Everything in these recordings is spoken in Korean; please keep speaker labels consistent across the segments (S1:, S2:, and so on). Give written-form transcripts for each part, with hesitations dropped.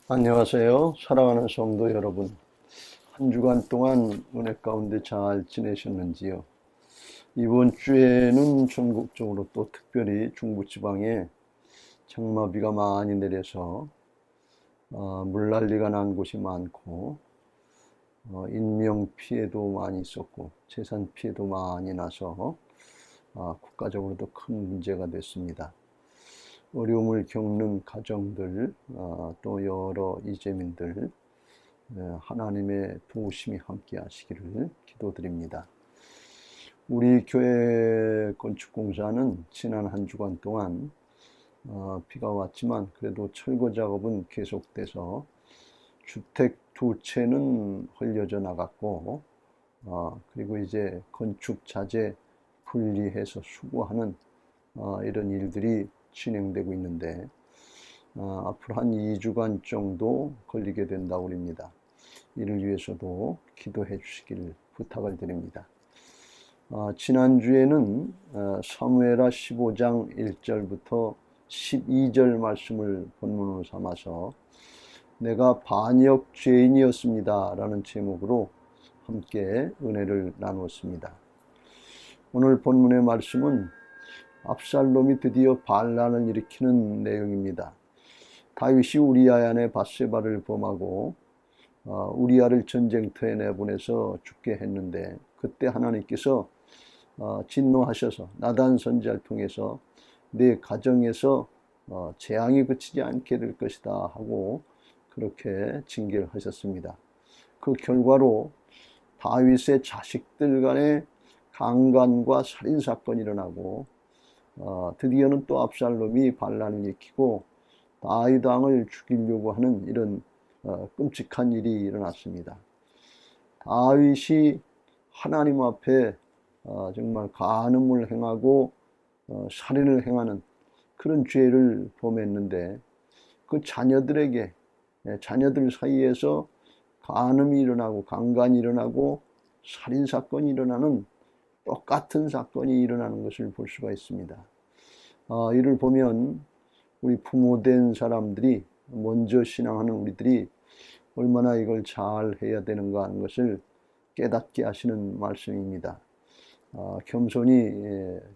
S1: 안녕하세요. 사랑하는 성도 여러분. 한 주간 동안 은혜 가운데 잘 지내셨는지요? 이번 주에는 전국적으로 또 특별히 중부지방에 장마비가 많이 내려서 물난리가 난 곳이 많고 인명 피해도 많이 있었고 재산 피해도 많이 나서 국가적으로도 큰 문제가 됐습니다. 어려움을 겪는 가정들, 또 여러 이재민들, 하나님의 도우심이 함께 하시기를 기도드립니다. 우리 교회 건축공사는 지난 한 주간 동안 비가 왔지만 그래도 철거 작업은 계속돼서 주택 두 채는 헐려져 나갔고 그리고 이제 건축 자재 분리해서 수거하는 이런 일들이 진행되고 있는데 앞으로 한 2주간 정도 걸리게 된다고 합니다. 이를 위해서도 기도해 주시길 부탁을 드립니다. 지난주에는 사무엘하 15장 1절부터 12절 말씀을 본문으로 삼아서 내가 반역 죄인이었습니다 라는 제목으로 함께 은혜를 나누었습니다. 오늘 본문의 말씀은 압살롬이 드디어 반란을 일으키는 내용입니다. 다윗이 우리아의 아내 밧세바를 범하고 우리아를 전쟁터에 내보내서 죽게 했는데 그때 하나님께서 진노하셔서 나단 선지자를 통해서 내 가정에서 재앙이 그치지 않게 될 것이다 하고 그렇게 징계를 하셨습니다. 그 결과로 다윗의 자식들 간의 강간과 살인사건이 일어나고 드디어는 또 압살롬이 반란을 일으키고 다윗 왕을 죽이려고 하는 이런 끔찍한 일이 일어났습니다. 다윗이 하나님 앞에 정말 간음을 행하고 살인을 행하는 그런 죄를 범했는데 그 자녀들에게 자녀들 사이에서 간음이 일어나고 강간이 일어나고 살인사건이 일어나는 똑같은 사건이 일어나는 것을 볼 수가 있습니다. 이를 보면 우리 부모된 사람들이 먼저 신앙하는 우리들이 얼마나 이걸 잘 해야 되는가 하는 것을 깨닫게 하시는 말씀입니다. 겸손히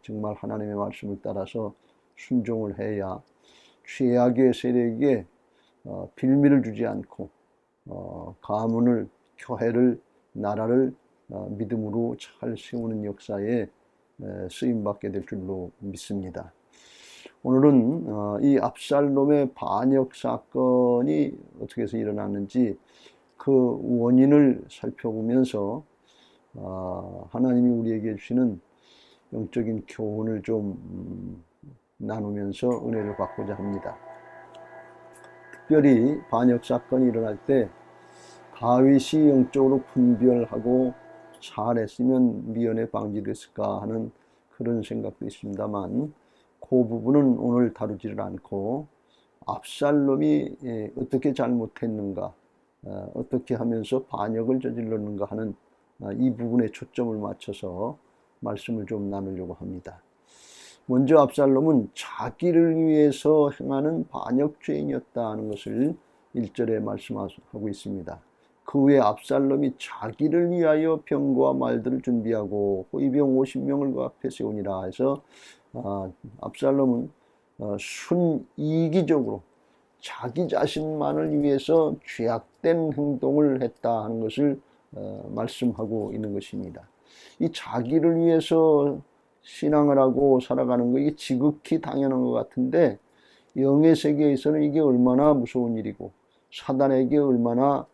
S1: 정말 하나님의 말씀을 따라서 순종을 해야 죄악의 세력에게 빌미를 주지 않고 가문을, 교회를, 나라를 믿음으로 잘 세우는 역사에 쓰임받게 될 줄로 믿습니다. 오늘은 이 압살롬의 반역 사건이 어떻게 해서 일어났는지 그 원인을 살펴보면서 하나님이 우리에게 주시는 영적인 교훈을 좀 나누면서 은혜를 받고자 합니다. 특별히 반역 사건이 일어날 때 다윗이 영적으로 분별하고 잘했으면 미연에 방지됐을까 하는 그런 생각도 있습니다만 그 부분은 오늘 다루지를 않고 압살롬이 어떻게 잘못했는가, 어떻게 하면서 반역을 저질렀는가 하는 이 부분에 초점을 맞춰서 말씀을 좀 나누려고 합니다. 먼저 압살롬은 자기를 위해서 행하는 반역죄인이었다는 것을 1절에 말씀하고 있습니다. 그 후에 압살롬이 자기를 위하여 병거와 말들을 준비하고 호위병 50명을 그 앞에 세우니라 해서 압살롬은 순이기적으로 자기 자신만을 위해서 죄악된 행동을 했다 하는 것을 말씀하고 있는 것입니다. 이 자기를 위해서 신앙을 하고 살아가는 거 이게 지극히 당연한 것 같은데 영의 세계에서는 이게 얼마나 무서운 일이고 사단에게 얼마나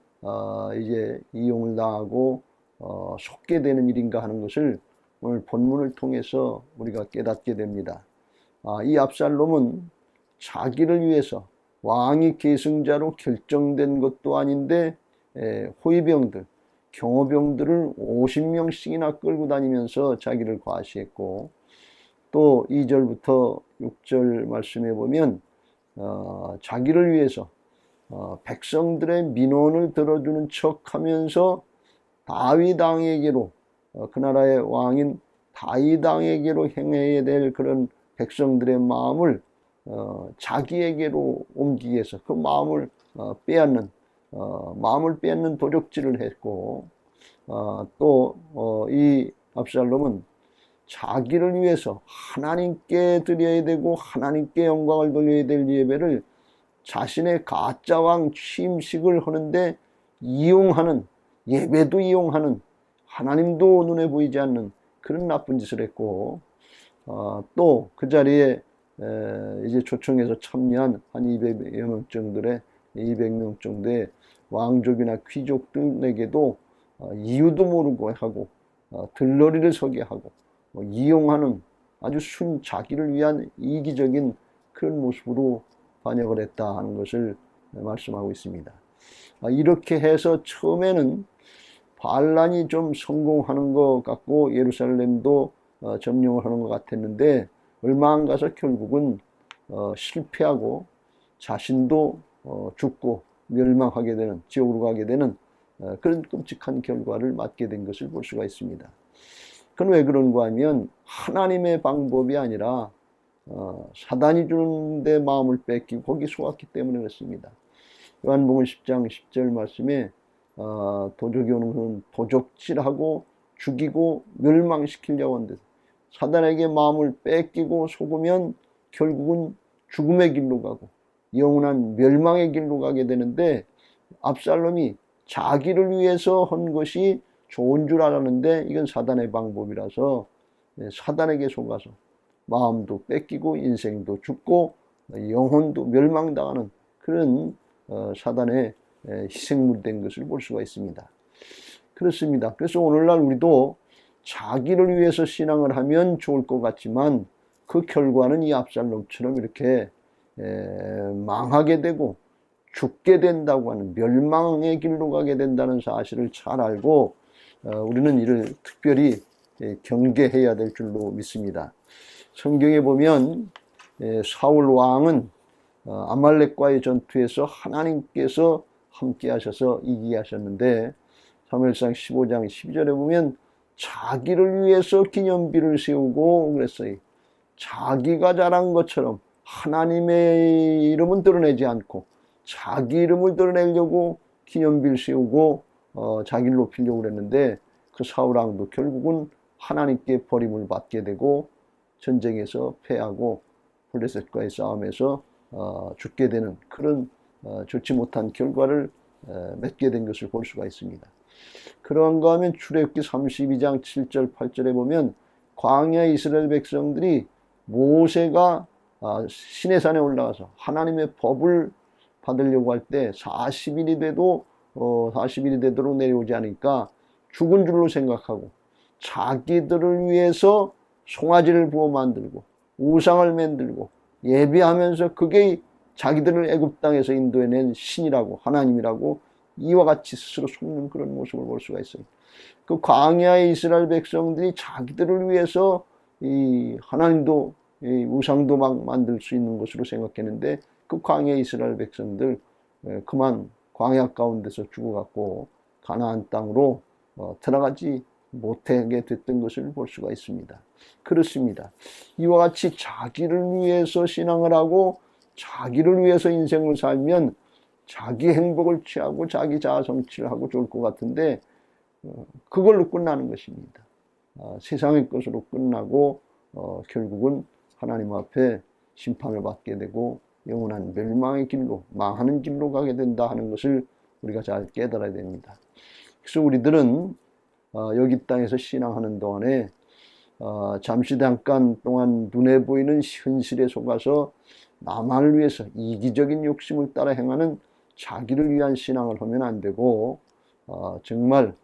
S1: 이제 이용을 당하고 속게 되는 일인가 하는 것을 오늘 본문을 통해서 우리가 깨닫게 됩니다. 이 압살롬은 자기를 위해서 왕이 계승자로 결정된 것도 아닌데 호위병들, 경호병들을 50명씩이나 끌고 다니면서 자기를 과시했고 또 2절부터 6절 말씀해 보면 자기를 위해서 백성들의 민원을 들어주는 척하면서 다윗 왕에게로 그 나라의 왕인 다윗 왕에게로 행해야 될 그런 백성들의 마음을 자기에게로 옮기기 위해서 그 마음을 빼앗는 도적질을 했고, 또 이 압살롬은 자기를 위해서 하나님께 드려야 되고 하나님께 영광을 돌려야 될 예배를 자신의 가짜 왕 취임식을 하는데 이용하는, 예배도 이용하는, 하나님도 눈에 보이지 않는 그런 나쁜 짓을 했고, 또 그 자리에 이제 초청해서 참여한 한 200명 정도의 왕족이나 귀족들에게도 이유도 모르고 하고, 들러리를 서게 하고, 이용하는 아주 자기를 위한 이기적인 그런 모습으로 반역을 했다 하는 것을 말씀하고 있습니다. 이렇게 해서 처음에는 반란이 좀 성공하는 것 같고 예루살렘도 점령을 하는 것 같았는데, 얼마 안 가서 결국은 실패하고 자신도 죽고 멸망하게 되는, 지옥으로 가게 되는 그런 끔찍한 결과를 맞게 된 것을 볼 수가 있습니다. 그건 왜 그런가 하면 하나님의 방법이 아니라 사단이 주는데 마음을 뺏기고 거기 속았기 때문에 그렇습니다. 요한복음 10장 10절 말씀에 도적이 오는 것은 도적질하고 죽이고 멸망시키려고 하는데, 사단에게 마음을 뺏기고 속으면 결국은 죽음의 길로 가고 영원한 멸망의 길로 가게 되는데, 압살롬이 자기를 위해서 한 것이 좋은 줄 알았는데 이건 사단의 방법이라서 사단에게 속아서 마음도 뺏기고 인생도 죽고 영혼도 멸망당하는 그런 사단의 희생물이 된 것을 볼 수가 있습니다. 그렇습니다. 그래서 오늘날 우리도 자기를 위해서 신앙을 하면 좋을 것 같지만 그 결과는 이 압살롬처럼 이렇게 망하게 되고 죽게 된다고 하는, 멸망의 길로 가게 된다는 사실을 잘 알고 우리는 이를 특별히 경계해야 될 줄로 믿습니다. 성경에 보면 사울 왕은 아말렉과의 전투에서 하나님께서 함께 하셔서 이기게 하셨는데, 사무엘상 15장 12절에 보면 자기를 위해서 기념비를 세우고 그랬어요. 자기가 잘한 것처럼 하나님의 이름은 드러내지 않고 자기 이름을 드러내려고 기념비를 세우고 자기를 높이려고 그랬는데, 그 사울왕도 결국은 하나님께 버림을 받게 되고 전쟁에서 패하고 블레셋과의 싸움에서 죽게 되는 그런 좋지 못한 결과를 맺게 된 것을 볼 수가 있습니다. 그런가 하면 출애굽기 32장 7절 8절에 보면 광야 이스라엘 백성들이 모세가 시내산에 올라가서 하나님의 법을 받으려고 할 때 40일이 돼도 40일이 되도록 내려오지 않으니까 죽은 줄로 생각하고 자기들을 위해서 송아지를 부어 만들고 우상을 만들고 예배하면서 그게 자기들을 애굽 땅에서 인도해낸 신이라고, 하나님이라고 이와 같이 스스로 속는 그런 모습을 볼 수가 있어요. 그 광야의 이스라엘 백성들이 자기들을 위해서 이 하나님도 이 우상도 막 만들 수 있는 것으로 생각했는데, 그 광야의 이스라엘 백성들 그만 광야 가운데서 죽어갔고 가나안 땅으로 들어가지 못하게 됐던 것을 볼 수가 있습니다. 그렇습니다. 이와 같이 자기를 위해서 신앙을 하고 자기를 위해서 인생을 살면 자기 행복을 취하고 자기 자아 성취를 하고 좋을 것 같은데 그걸로 끝나는 것입니다. 세상의 것으로 끝나고 결국은 하나님 앞에 심판을 받게 되고 영원한 멸망의 길로, 망하는 길로 가게 된다 하는 것을 우리가 잘 깨달아야 됩니다. 그래서 우리들은 여기 땅에서 신앙하는 동안에 잠시 잠깐 동안 눈에 보이는 현실에 속아서 나만을 위해서 이기적인 욕심을 따라 행하는 자기를 위한 신앙을 하면 안 되고 정말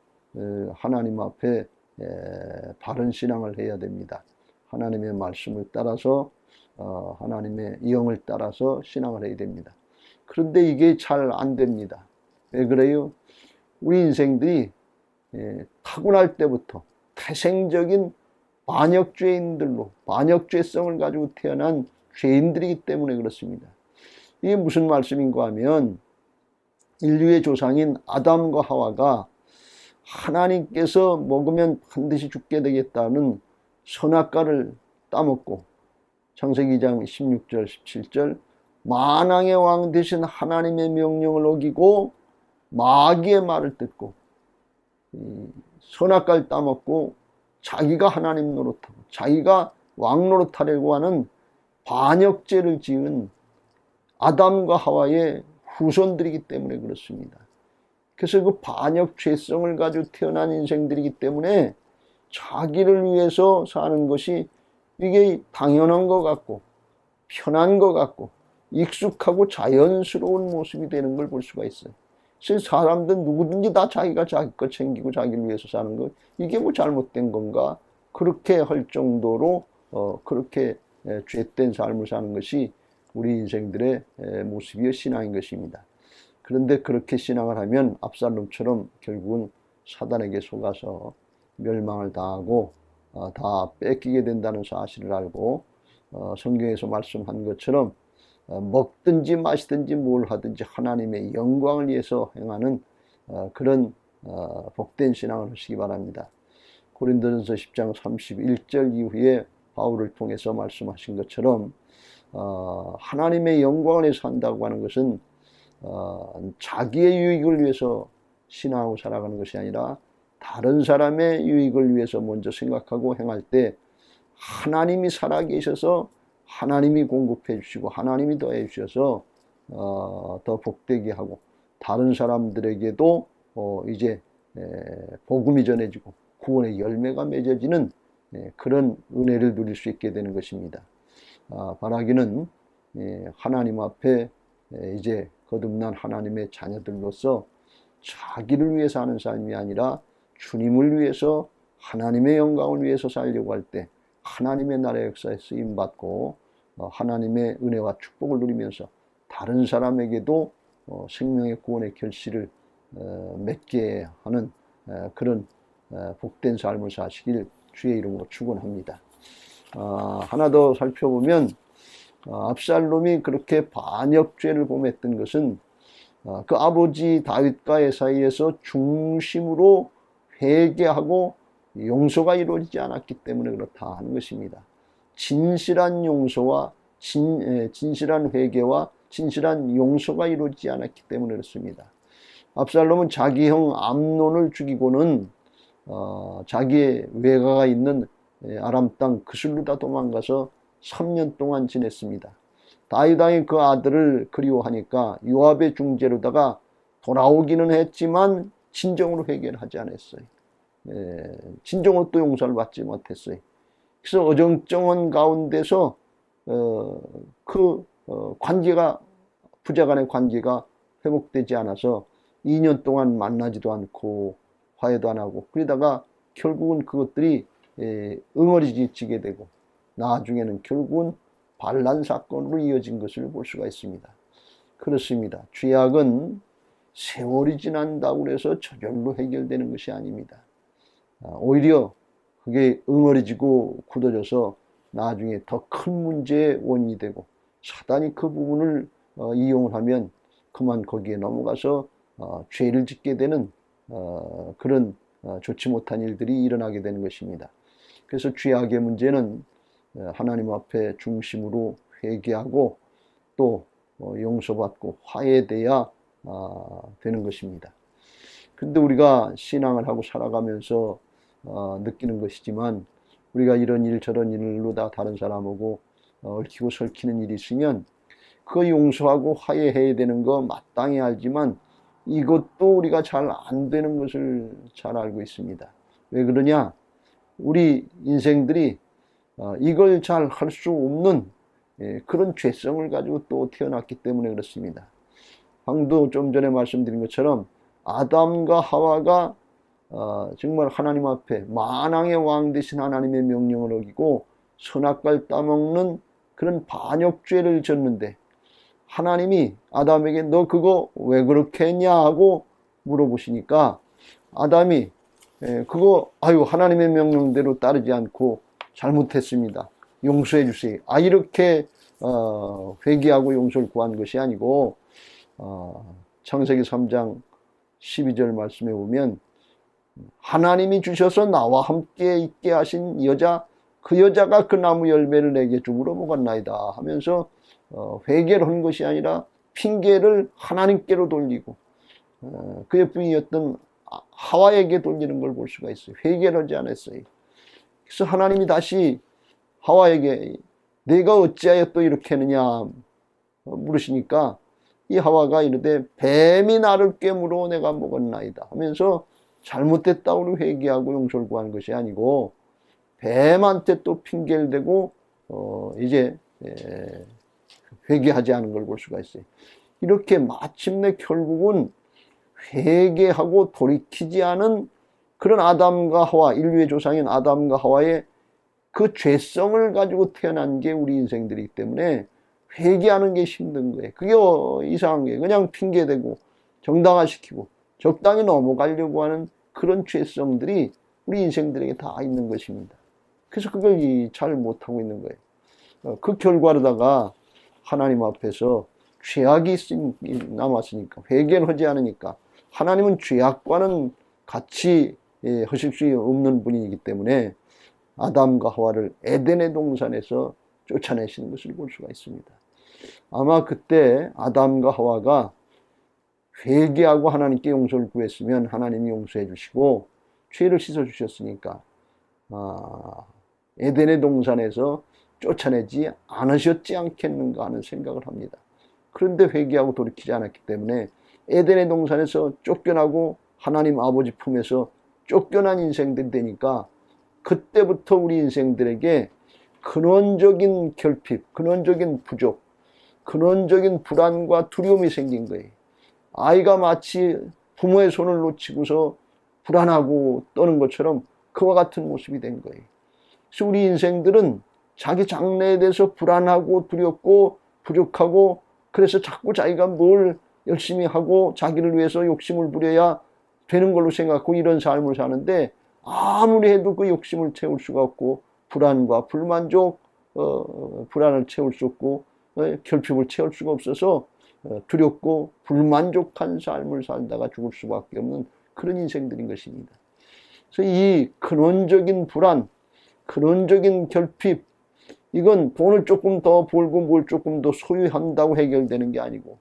S1: 하나님 앞에 바른 신앙을 해야 됩니다. 하나님의 말씀을 따라서 하나님의 영을 따라서 신앙을 해야 됩니다. 그런데 이게 잘 안 됩니다. 왜 그래요? 우리 인생들이 타고날 때부터 태생적인 반역죄인들로, 반역죄성을 가지고 태어난 죄인들이기 때문에 그렇습니다. 이게 무슨 말씀인가 하면 인류의 조상인 아담과 하와가 하나님께서 먹으면 반드시 죽게 되겠다는 선악과를 따먹고 창세기 2장 16절 17절 만왕의 왕 되신 하나님의 명령을 어기고 마귀의 말을 듣고 선악과를 따먹고 자기가 하나님 노릇하고 자기가 왕 노릇하려고 하는 반역죄를 지은 아담과 하와의 후손들이기 때문에 그렇습니다. 그래서 그 반역 죄성을 가지고 태어난 인생들이기 때문에 자기를 위해서 사는 것이 이게 당연한 것 같고 편한 것 같고 익숙하고 자연스러운 모습이 되는 걸 볼 수가 있어요. 그래서 사람들 누구든지 다 자기가 자기 것 챙기고 자기를 위해서 사는 것, 이게 뭐 잘못된 건가? 그렇게 할 정도로 그렇게 죄된 삶을 사는 것이 우리 인생들의 모습이요 신앙인 것입니다. 그런데 그렇게 신앙을 하면 압살롬처럼 결국은 사단에게 속아서 멸망을 당하고 다 뺏기게 된다는 사실을 알고 성경에서 말씀한 것처럼 먹든지 마시든지 뭘 하든지 하나님의 영광을 위해서 행하는 그런 복된 신앙을 하시기 바랍니다. 고린도전서 10장 31절 이후에 바울을 통해서 말씀하신 것처럼 하나님의 영광을 위해서 산다고 하는 것은 자기의 유익을 위해서 신앙하고 살아가는 것이 아니라 다른 사람의 유익을 위해서 먼저 생각하고 행할 때 하나님이 살아계셔서 하나님이 공급해 주시고 하나님이 더해 주셔서 더 복되게 하고 다른 사람들에게도 이제 복음이 전해지고 구원의 열매가 맺어지는 그런 은혜를 누릴 수 있게 되는 것입니다. 바라기는 하나님 앞에 이제 거듭난 하나님의 자녀들로서 자기를 위해서 하는 삶이 아니라 주님을 위해서 하나님의 영광을 위해서 살려고 할 때 하나님의 나라의 역사에 쓰임받고 하나님의 은혜와 축복을 누리면서 다른 사람에게도 생명의 구원의 결실을 맺게 하는 그런 복된 삶을 사시길 주의 이름으로 축원합니다. 하나 더 살펴보면 압살롬이 그렇게 반역죄를 범했던 것은 그 아버지 다윗과의 사이에서 중심으로 회개하고 용서가 이루어지지 않았기 때문에 그렇다 하는 것입니다. 진실한 용서와 진실한 회개와 진실한 용서가 이루어지지 않았기 때문에 그렇습니다. 압살롬은 자기 형 암논을 죽이고는 자기의 외가가 있는 아람 땅 그슬루다 도망가서 3년 동안 지냈습니다. 다윗 왕이 그 아들을 그리워하니까 요압의 중재로다가 돌아오기는 했지만 진정으로 회개를 하지 않았어요. 진정으로 또 용서를 받지 못했어요. 그래서 어정쩡한 가운데서 관계가 부자간의 관계가 회복되지 않아서 2년 동안 만나지도 않고 화해도 안 하고 그러다가 결국은 그것들이 응어리지게 되고 나중에는 결국은 반란 사건으로 이어진 것을 볼 수가 있습니다. 그렇습니다. 죄악은 세월이 지난다고 해서 저절로 해결되는 것이 아닙니다. 오히려 그게 응어리지고 굳어져서 나중에 더 큰 문제의 원인이 되고 사단이 그 부분을 이용을 하면 그만 거기에 넘어가서 죄를 짓게 되는 그런 좋지 못한 일들이 일어나게 되는 것입니다. 그래서 죄악의 문제는 하나님 앞에 중심으로 회개하고 또 용서받고 화해돼야 되는 것입니다. 그런데 우리가 신앙을 하고 살아가면서 느끼는 것이지만 우리가 이런 일 저런 일로 다 다른 사람하고 얽히고 설키는 일이 있으면 그거 용서하고 화해해야 되는 거 마땅히 알지만 이것도 우리가 잘 안 되는 것을 잘 알고 있습니다. 왜 그러냐? 우리 인생들이 이걸 잘 할 수 없는 그런 죄성을 가지고 또 태어났기 때문에 그렇습니다. 방도 좀 전에 말씀드린 것처럼 아담과 하와가 정말 하나님 앞에 만왕의 왕 되신 하나님의 명령을 어기고 선악과를 따먹는 그런 반역죄를 졌는데 하나님이 아담에게 너 그거 왜 그렇게 했냐 하고 물어보시니까 아담이 그거 하나님의 명령대로 따르지 않고 잘못했습니다. 용서해 주세요. 이렇게 회개하고 용서를 구한 것이 아니고 창세기 3장 12절 말씀에 보면 하나님이 주셔서 나와 함께 있게 하신 여자 그 여자가 그 나무 열매를 내게 줌으로 먹었나이다 하면서 회개를 한 것이 아니라 핑계를 하나님께로 돌리고 그의 부인이었던 하와에게 돌리는 걸 볼 수가 있어요. 회개를 하지 않았어요. 그래서 하나님이 다시 하와에게 내가 어찌하여 또 이렇게 했느냐 물으시니까 이 하와가 이르되 뱀이 나를 깨물어 내가 먹었나이다 하면서 잘못됐다고 회개하고 용서를 구하는 것이 아니고 뱀한테 또 핑계를 대고 이제 회개하지 않은 걸 볼 수가 있어요. 이렇게 마침내 결국은 회개하고 돌이키지 않은 그런 아담과 하와, 인류의 조상인 아담과 하와의 그 죄성을 가지고 태어난 게 우리 인생들이기 때문에 회개하는 게 힘든 거예요. 그게 이상한 거예요. 그냥 핑계대고 정당화시키고 적당히 넘어가려고 하는 그런 죄성들이 우리 인생들에게 다 있는 것입니다. 그래서 그걸 잘 못하고 있는 거예요. 그 결과로다가 하나님 앞에서 죄악이 남았으니까 회개를 하지 않으니까 하나님은 죄악과는 같이 하실 수 없는 분이기 때문에 아담과 하와를 에덴의 동산에서 쫓아내시는 것을 볼 수가 있습니다. 아마 그때 아담과 하와가 회개하고 하나님께 용서를 구했으면 하나님이 용서해 주시고 죄를 씻어 주셨으니까 에덴의 동산에서 쫓아내지 않으셨지 않겠는가 하는 생각을 합니다. 그런데 회개하고 돌이키지 않았기 때문에 에덴의 동산에서 쫓겨나고 하나님 아버지 품에서 쫓겨난 인생들이 되니까 그때부터 우리 인생들에게 근원적인 결핍, 근원적인 부족, 근원적인 불안과 두려움이 생긴 거예요. 아이가 마치 부모의 손을 놓치고서 불안하고 떠는 것처럼 그와 같은 모습이 된 거예요. 그래서 우리 인생들은 자기 장래에 대해서 불안하고 두렵고 부족하고 그래서 자꾸 자기가 뭘 열심히 하고 자기를 위해서 욕심을 부려야 되는 걸로 생각하고 이런 삶을 사는데 아무리 해도 그 욕심을 채울 수가 없고 불안과 불만족, 불안을 채울 수 없고 결핍을 채울 수가 없어서 두렵고 불만족한 삶을 살다가 죽을 수밖에 없는 그런 인생들인 것입니다. 그래서 이 근원적인 불안, 근원적인 결핍, 이건 돈을 조금 더 벌고 뭘 조금 더 소유한다고 해결되는 게 아니고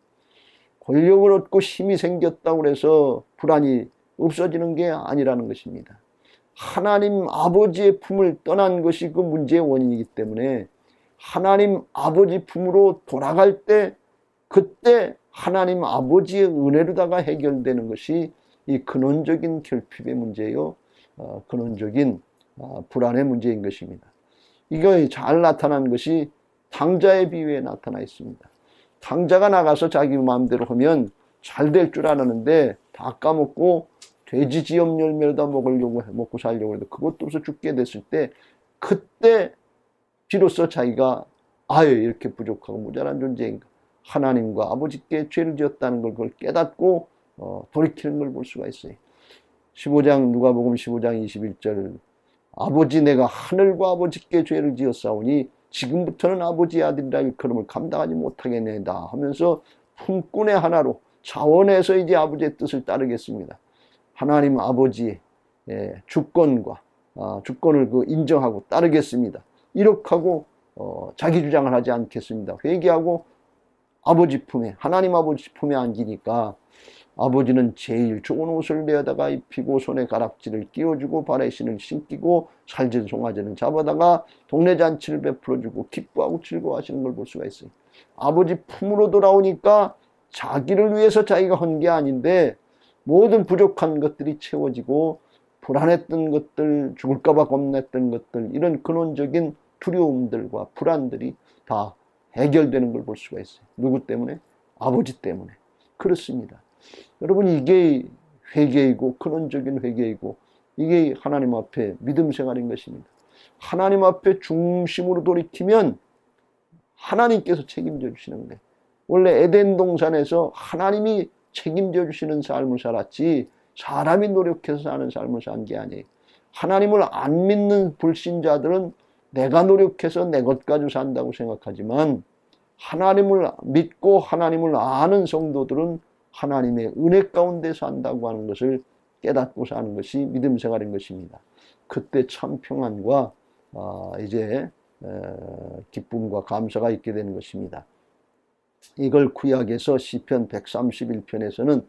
S1: 권력을 얻고 힘이 생겼다고 해서 불안이 없어지는 게 아니라는 것입니다. 하나님 아버지의 품을 떠난 것이 그 문제의 원인이기 때문에 하나님 아버지 품으로 돌아갈 때 그때 하나님 아버지의 은혜로다가 해결되는 것이 이 근원적인 결핍의 문제요, 근원적인 불안의 문제인 것입니다. 이거 잘 나타난 것이 당자의 비유에 나타나 있습니다. 당자가 나가서 자기 마음대로 하면 잘 될 줄 알았는데 다 까먹고 돼지 지엽 열매를 다 먹고 살려고 해도 그것도 없어 죽게 됐을 때 그때 비로소 자기가 아유 이렇게 부족하고 모자란 존재인가 하나님과 아버지께 죄를 지었다는 걸 그걸 깨닫고 돌이키는 걸 볼 수가 있어요. 15장 누가복음 15장 21절 아버지 내가 하늘과 아버지께 죄를 지었사오니 지금부터는 아버지의 아들이라 일컬음을 감당하지 못하겠네다 하면서 품꾼의 하나로 자원해서 이제 아버지의 뜻을 따르겠습니다. 하나님 아버지의 주권과 주권을 인정하고 따르겠습니다. 이렇게 하고 자기 주장을 하지 않겠습니다. 회개하고 아버지 품에 하나님 아버지 품에 안기니까 아버지는 제일 좋은 옷을 내어다가 입히고 손에 가락지를 끼워주고 발에 신을 신기고 살진 송아지는 잡아다가 동네 잔치를 베풀어주고 기뻐하고 즐거워하시는 걸 볼 수가 있어요. 아버지 품으로 돌아오니까 자기를 위해서 자기가 한 게 아닌데 모든 부족한 것들이 채워지고 불안했던 것들, 죽을까 봐 겁냈던 것들, 이런 근원적인 두려움들과 불안들이 다 해결되는 걸 볼 수가 있어요. 누구 때문에? 아버지 때문에. 그렇습니다. 여러분 이게 회개이고 근원적인 회개이고 이게 하나님 앞에 믿음 생활인 것입니다. 하나님 앞에 중심으로 돌이키면 하나님께서 책임져 주시는 거예요. 원래 에덴 동산에서 하나님이 책임져 주시는 삶을 살았지 사람이 노력해서 사는 삶을 산 게 아니에요. 하나님을 안 믿는 불신자들은 내가 노력해서 내 것 가지고 산다고 생각하지만 하나님을 믿고 하나님을 아는 성도들은 하나님의 은혜 가운데 산다고 하는 것을 깨닫고 사는 것이 믿음 생활인 것입니다. 그때 참 평안과 이제 기쁨과 감사가 있게 되는 것입니다. 이걸 구약에서 시편 131편에서는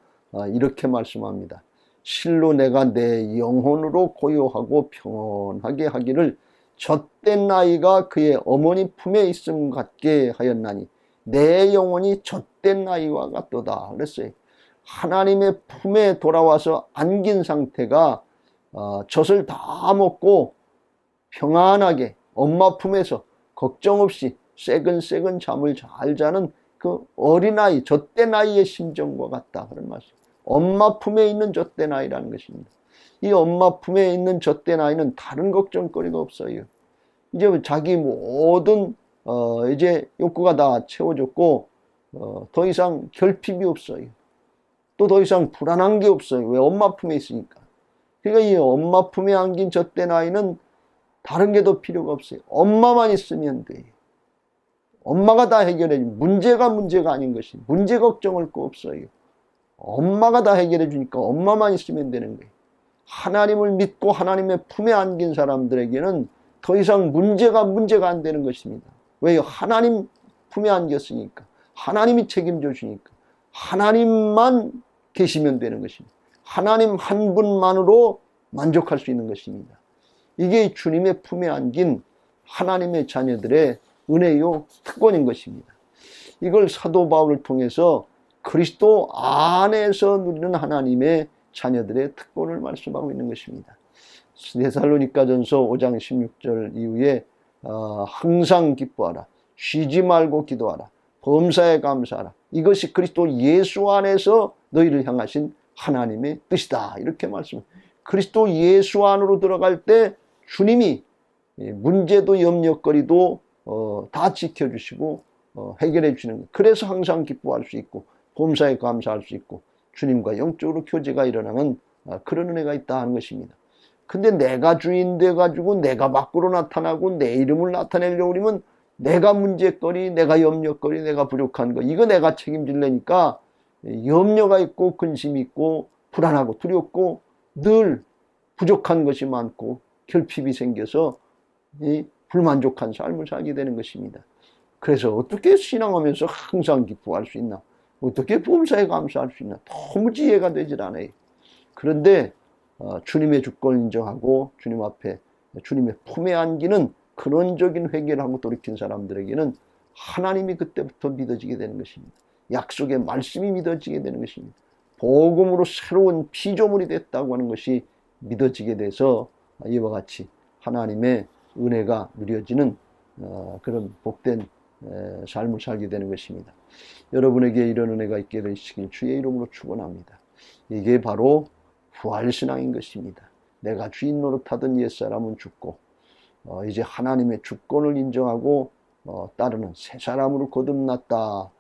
S1: 이렇게 말씀합니다. 실로 내가 내 영혼으로 고요하고 평온하게 하기를 젖된 나이가 그의 어머니 품에 있음 같게 하였나니 내 영혼이 젖된 나이와 같도다 그랬어요. 하나님의 품에 돌아와서 안긴 상태가 젖을 다 먹고 평안하게 엄마 품에서 걱정 없이 새근새근 잠을 잘 자는 그 어린아이, 젖된 아이의 심정과 같다 그런 말씀. 엄마 품에 있는 젖된 아이라는 것입니다. 이 엄마 품에 있는 젖된 아이는 다른 걱정거리가 없어요. 이제 자기 모든 이제 욕구가 다 채워졌고 더 이상 결핍이 없어요. 또 더 이상 불안한 게 없어요. 왜? 엄마 품에 있으니까. 그러니까 이 엄마 품에 안긴 젖된 아이는 다른 게 더 필요가 없어요. 엄마만 있으면 돼요. 엄마가 다 해결해 주면 문제가 아닌 것이 문제 걱정할 거 없어요. 엄마가 다 해결해 주니까 엄마만 있으면 되는 거예요. 하나님을 믿고 하나님의 품에 안긴 사람들에게는 더 이상 문제가 안 되는 것입니다. 왜요? 하나님 품에 안겼으니까. 하나님이 책임져 주니까. 하나님만 계시면 되는 것입니다. 하나님 한 분만으로 만족할 수 있는 것입니다. 이게 주님의 품에 안긴 하나님의 자녀들의 은혜요 특권인 것입니다. 이걸 사도 바울을 통해서 그리스도 안에서 누리는 하나님의 자녀들의 특권을 말씀하고 있는 것입니다. 데살로니가전서 5장 16절 이후에 항상 기뻐하라, 쉬지 말고 기도하라, 범사에 감사하라, 이것이 그리스도 예수 안에서 너희를 향하신 하나님의 뜻이다 이렇게 말씀합니다. 그리스도 예수 안으로 들어갈 때 주님이 문제도 염려거리도 다 지켜주시고 해결해 주시는 거예요. 그래서 항상 기뻐할 수 있고 범사에 감사할 수 있고 주님과 영적으로 교제가 일어나는 그런 은혜가 있다 하는 것입니다. 근데 내가 주인 돼가지고 내가 밖으로 나타나고 내 이름을 나타내려고 그러면 내가 문제거리, 내가 염려거리, 내가 부족한 거 이거 내가 책임질래니까 염려가 있고 근심이 있고 불안하고 두렵고 늘 부족한 것이 많고 결핍이 생겨서 불만족한 삶을 살게 되는 것입니다. 그래서 어떻게 신앙하면서 항상 기뻐할 수 있나? 어떻게 범사에 감사할 수 있나? 너무 이해가 되질 않아요. 그런데 주님의 주권을 인정하고 주님 앞에 주님의 품에 안기는 근원적인 회개를 하고 돌이킨 사람들에게는 하나님이 그때부터 믿어지게 되는 것입니다. 약속의 말씀이 믿어지게 되는 것입니다. 복음으로 새로운 피조물이 됐다고 하는 것이 믿어지게 돼서 이와 같이 하나님의 은혜가 누려지는 그런 복된 삶을 살게 되는 것입니다. 여러분에게 이런 은혜가 있게 되시길 주의 이름으로 축원합니다. 이게 바로 부활신앙인 것입니다. 내가 주인 노릇하던 옛사람은 죽고 이제 하나님의 주권을 인정하고 따르는 새 사람으로 거듭났다.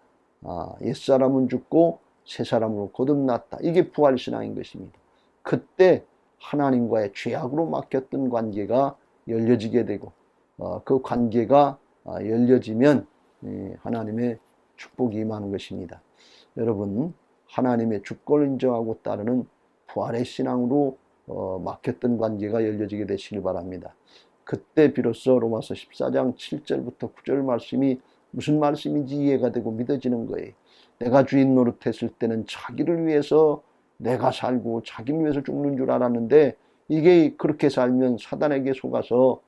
S1: 옛사람은 죽고 새 사람으로 거듭났다. 이게 부활신앙인 것입니다. 그때 하나님과의 죄악으로 막혔던 관계가 열려지게 되고 그 관계가 열려지면 하나님의 축복이 임하는 것입니다. 여러분 하나님의 주권을 인정하고 따르는 부활의 신앙으로 막혔던 관계가 열려지게 되시길 바랍니다. 그때 비로소 로마서 14장 7절부터 9절 말씀이 무슨 말씀인지 이해가 되고 믿어지는 거예요. 내가 주인 노릇했을 때는 자기를 위해서 내가 살고 자기를 위해서 죽는 줄 알았는데 이게 그렇게 살면 사단에게 속아서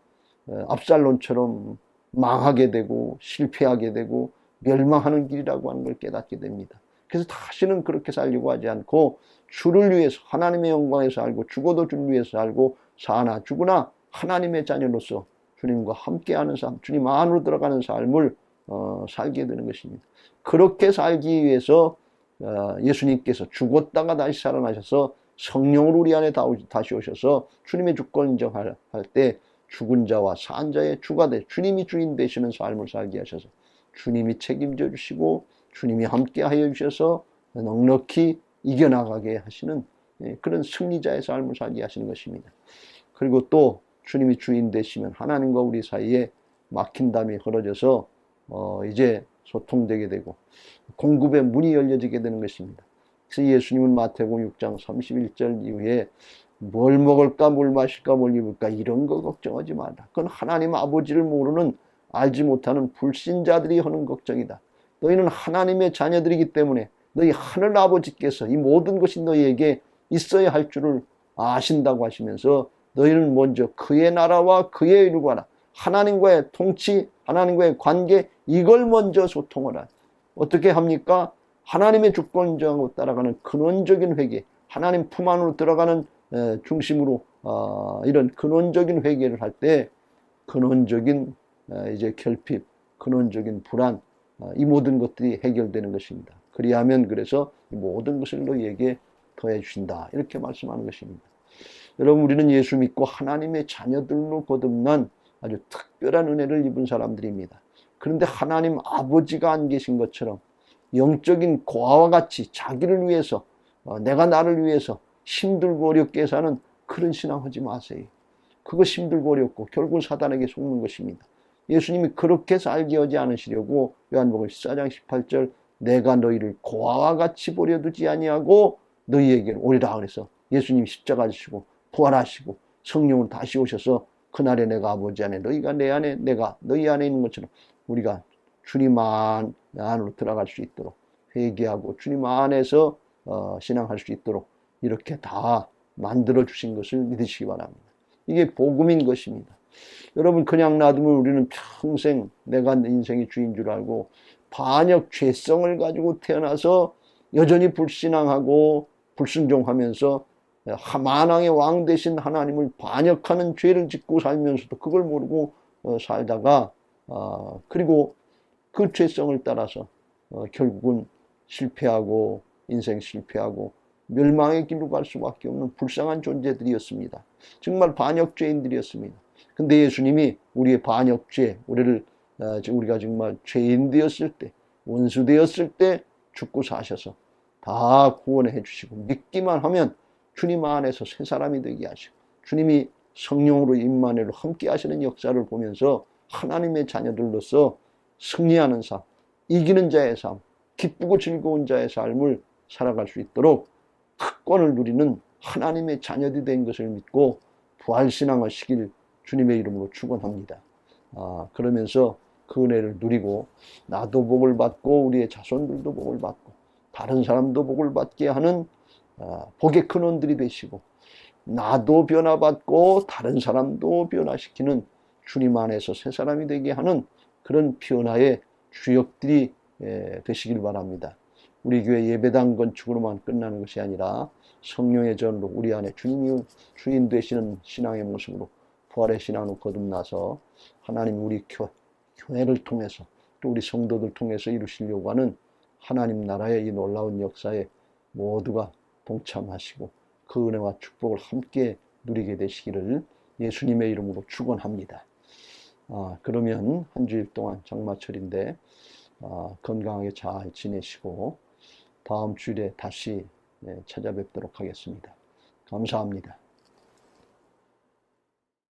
S1: 압살론처럼 망하게 되고 실패하게 되고 멸망하는 길이라고 하는 걸 깨닫게 됩니다. 그래서 다시는 그렇게 살려고 하지 않고 주를 위해서 하나님의 영광에 살고 죽어도 주를 위해서 살고 사나 죽으나 하나님의 자녀로서 주님과 함께하는 삶, 주님 안으로 들어가는 삶을 살게 되는 것입니다. 그렇게 살기 위해서 예수님께서 죽었다가 다시 살아나셔서 성령으로 우리 안에 다시 오셔서 주님의 주권 인정할 때 죽은 자와 산 자의 주가 돼 주님이 주인 되시는 삶을 살게 하셔서 주님이 책임져 주시고 주님이 함께 하여 주셔서 넉넉히 이겨나가게 하시는 그런 승리자의 삶을 살게 하시는 것입니다. 그리고 또 주님이 주인 되시면 하나님과 우리 사이에 막힌 담이 걸어져서 이제 소통되게 되고 공급의 문이 열려지게 되는 것입니다. 그래서 예수님은 마태복음 6장 31절 이후에 뭘 먹을까, 뭘 마실까, 뭘 입을까 이런 거 걱정하지 마라. 그건 하나님 아버지를 모르는, 알지 못하는 불신자들이 하는 걱정이다. 너희는 하나님의 자녀들이기 때문에 너희 하늘 아버지께서 이 모든 것이 너희에게 있어야 할 줄을 아신다고 하시면서 너희는 먼저 그의 나라와 그의 의를 구하라. 하나님과의 통치, 하나님과의 관계, 이걸 먼저 소통하라. 어떻게 합니까? 하나님의 주권 인정하고 따라가는 근원적인 회개, 하나님 품 안으로 들어가는 중심으로 이런 근원적인 회개를 할 때 근원적인 이제 결핍, 근원적인 불안, 이 모든 것들이 해결되는 것입니다. 그리하면 그래서 이 모든 것을 너희에게 더해 주신다, 이렇게 말씀하는 것입니다. 여러분, 우리는 예수 믿고 하나님의 자녀들로 거듭난 아주 특별한 은혜를 입은 사람들입니다. 그런데 하나님 아버지가 안 계신 것처럼 영적인 고아와 같이 자기를 위해서, 내가 나를 위해서 힘들고 어렵게 사는 그런 신앙하지 마세요. 그거 힘들고 어렵고 결국 사단에게 속는 것입니다. 예수님이 그렇게 살게 하지 않으시려고 요한복음 14장 18절 내가 너희를 고아와 같이 버려두지 아니하고 너희에게 오리라 그래서 예수님이 십자가 지시고 부활하시고 성령으로 다시 오셔서 그날에 내가 아버지 안에 너희가 내 안에 내가 너희 안에 있는 것처럼 우리가 주님 안으로 들어갈 수 있도록 회개하고 주님 안에서 신앙할 수 있도록 이렇게 다 만들어 주신 것을 믿으시기 바랍니다. 이게 복음인 것입니다. 여러분, 그냥 놔두면 우리는 평생 내가 인생의 주인 줄 알고 반역 죄성을 가지고 태어나서 여전히 불신앙하고 불순종하면서 만왕의 왕 되신 하나님을 반역하는 죄를 짓고 살면서도 그걸 모르고 살다가 그리고 그 죄성을 따라서 결국은 실패하고 인생 실패하고 멸망의 길로 갈 수밖에 없는 불쌍한 존재들이었습니다. 정말 반역죄인들이었습니다. 근데 예수님이 우리의 반역죄, 우리가 정말 죄인 되었을 때, 원수 되었을 때 죽고 사셔서 다 구원해 주시고 믿기만 하면 주님 안에서 새 사람이 되게 하시고 주님이 성령으로 임마누엘로 함께 하시는 역사를 보면서 하나님의 자녀들로서 승리하는 삶, 이기는 자의 삶, 기쁘고 즐거운 자의 삶을 살아갈 수 있도록 특권을 누리는 하나님의 자녀들이 된 것을 믿고 부활신앙하시길 주님의 이름으로 축원합니다. 그러면서 그 은혜를 누리고 나도 복을 받고 우리의 자손들도 복을 받고 다른 사람도 복을 받게 하는 복의 근원들이 되시고 나도 변화받고 다른 사람도 변화시키는 주님 안에서 새 사람이 되게 하는 그런 변화의 주역들이 되시길 바랍니다. 우리 교회 예배당 건축으로만 끝나는 것이 아니라 성령의 전으로 우리 안에 주님이 주인 되시는 신앙의 모습으로 부활의 신앙으로 거듭나서 하나님 우리 교회를 통해서 또 우리 성도들 통해서 이루시려고 하는 하나님 나라의 이 놀라운 역사에 모두가 동참하시고 그 은혜와 축복을 함께 누리게 되시기를 예수님의 이름으로 축원합니다. 그러면 한 주일 동안 장마철인데 건강하게 잘 지내시고 다음 주일에 다시 찾아뵙도록 하겠습니다. 감사합니다.